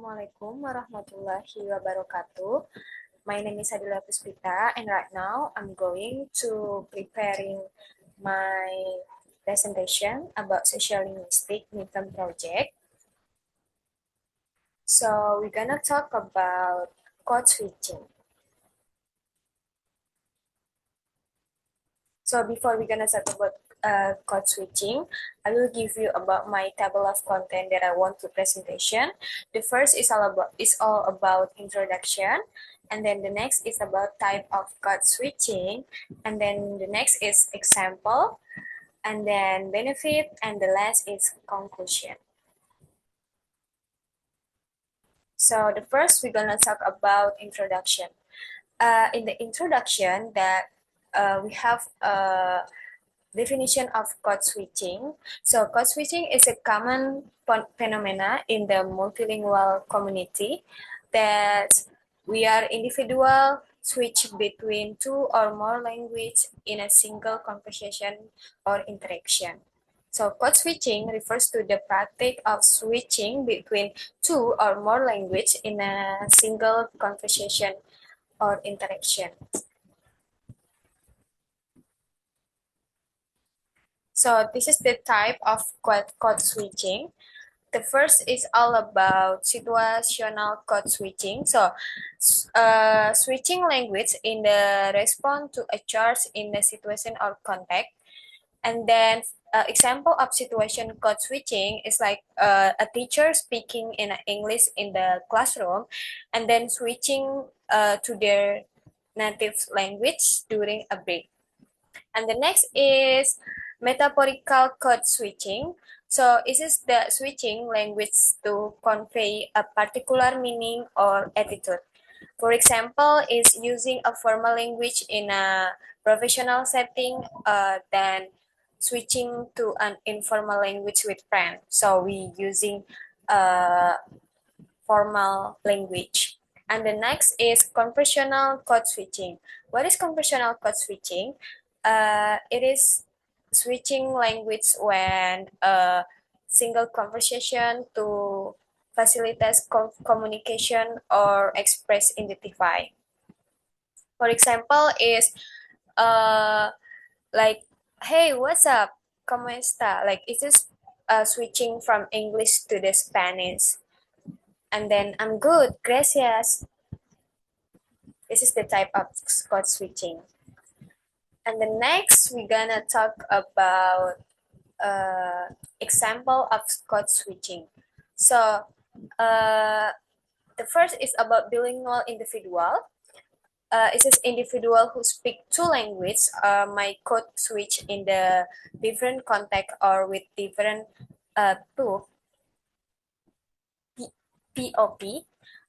Assalamualaikum warahmatullahi wabarakatuh. My name is Adelia Puspita, and right now I'm going to preparing my presentation about sociolinguistic midterm project. So we're gonna talk about code switching. So before we're gonna talk about code switching, I will give you about my table of content that I want to presentation. The first is all about introduction, and then the next is about type of code switching, and then the next is example, and then benefit, and the last is conclusion. So the first we're gonna talk about introduction. In the introduction that we have a definition of code switching. So code switching is a common phenomena in the multilingual community that we are individual switch between two or more language in a single conversation or interaction. So code switching refers to the practice of switching between two or more language in a single conversation or interaction. So this is the type of code switching. The first is all about situational code switching. So switching language in the response to a charge in the situation or context. And then example of situation code switching is like a teacher speaking in English in the classroom and then switching to their native language during a break. And the next is metaphorical code switching. So this is the switching language to convey a particular meaning or attitude. For example, is using a formal language in a professional setting, then switching to an informal language with friends. So we using formal language. And the next is conversational code switching. What is conversational code switching? It is switching language when a single conversation to facilitate communication or express identify. For example, is like, hey, what's up? ¿Cómo está? Like, it is switching from English to the Spanish. And then, I'm good, gracias. This is the type of code switching. And the next, we're gonna talk about example of code switching. So the first is about bilingual individual. It says individual who speak two languages might code switch in the different context or with different POP.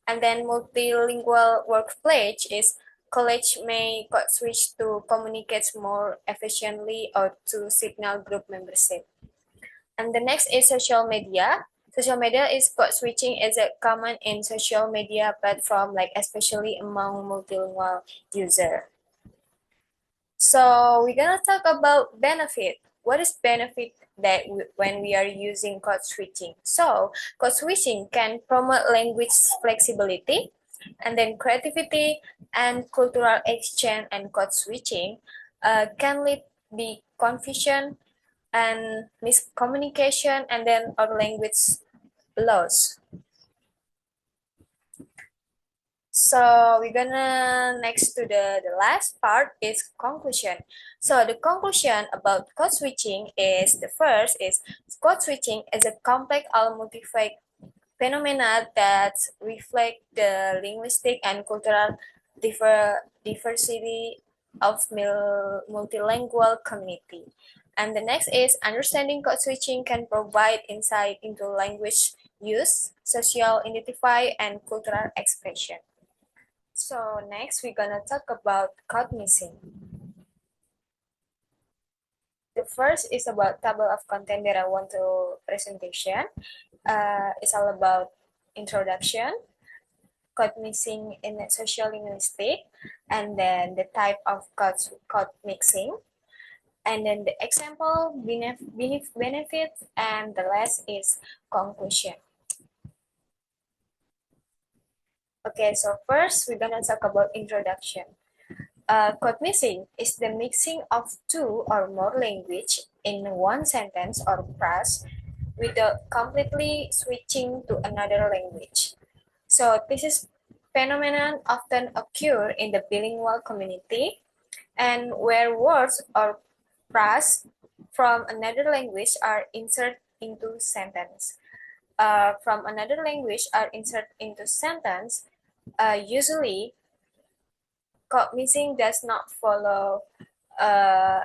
And then multilingual workplace is college may code switch to communicate more efficiently or to signal group membership. And the next is social media. Social media is code switching is a common in social media platform, like especially among multilingual user. So we're gonna talk about benefit. What is benefit that when we are using code switching? So code switching can promote language flexibility, and then creativity and cultural exchange. And code switching can lead the confusion and miscommunication and then our language loss. So we're gonna next to the last part is conclusion. So the conclusion about code switching is the first is code switching is a complex or multifaceted phenomena that reflect the linguistic and cultural diversity of multilingual community. And the next is understanding code switching can provide insight into language use, social identify, and cultural expression. So next we're gonna talk about code mixing. The first is about table of content that I want to presentation. It's all about introduction, code mixing in sociolinguistic, and then the type of code mixing, and then the example, benefits, and the last is conclusion. Okay, so first we're gonna talk about introduction. Code mixing is the mixing of two or more language in one sentence or phrase without completely switching to another language. So this is phenomenon often occur in the bilingual community and where words or phrase from another language are inserted into sentence. From another language are inserted into sentence. Usually, code mixing does not follow uh,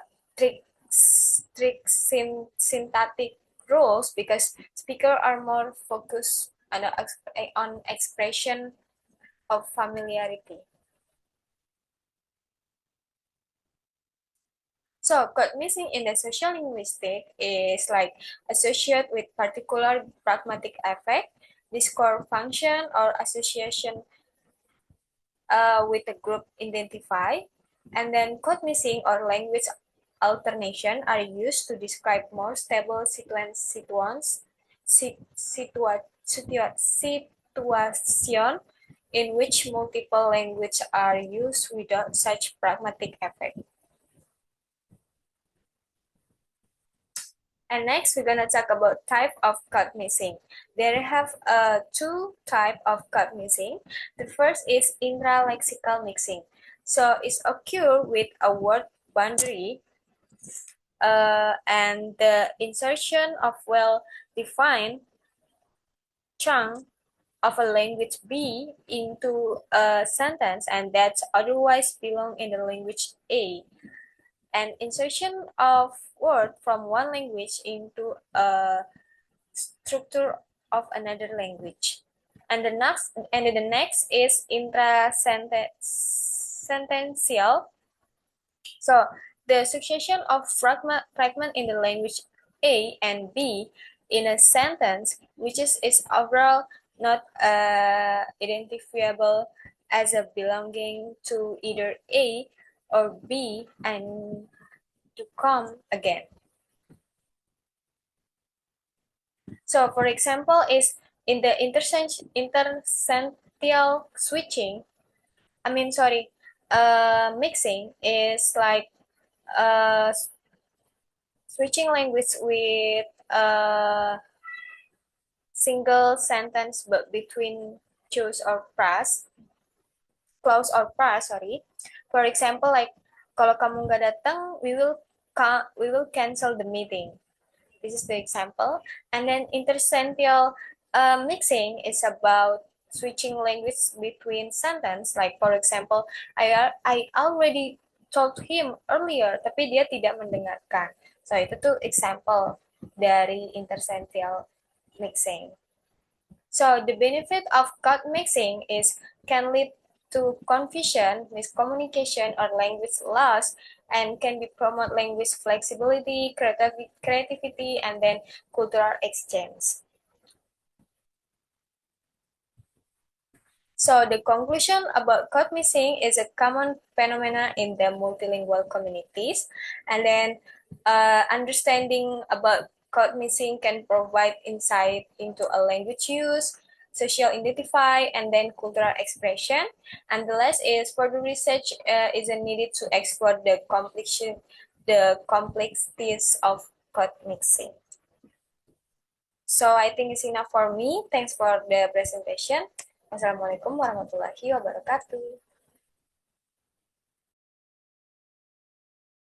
syntactic rules because speakers are more focused on expression of familiarity. So code mixing in the social linguistic is like associated with particular pragmatic effect, discord function or association with a group identify, and then code mixing or language alternation are used to describe more stable situation in which multiple languages are used without such pragmatic effect. And next, we're gonna talk about type of code mixing. There have two type of code mixing. The first is intralexical mixing. So it's occur with a word boundary and the insertion of well-defined chunk of a language B into a sentence and that otherwise belong in the language A. And insertion of word from one language into a structure of another language. And the next is intrasentential. So the succession of fragment in the language A and B in a sentence, which is overall not identifiable as a belonging to either A or B and to come again. So for example, is in the intersential switching, mixing is like uh, switching language with a single sentence but between clause or phrase, sorry. For example, like kalau kamu nggak datang, we will cancel the meeting. This is the example. And then intersential mixing is about switching language between sentence. Like for example, I already told him earlier, tapi dia tidak mendengarkan. So itu tuh example dari intersential mixing. So the benefit of code mixing is can lead to confusion, miscommunication, or language loss, and can be promote language flexibility, creativity, and then cultural exchange. So the conclusion about code mixing is a common phenomenon in the multilingual communities, and then understanding about code mixing can provide insight into a language use, social identify, and then cultural expression. And the last is further research is needed to explore the complexities of code mixing. So I think it's enough for me. Thanks for the presentation. Wassalamualaikum warahmatullahi wabarakatuh.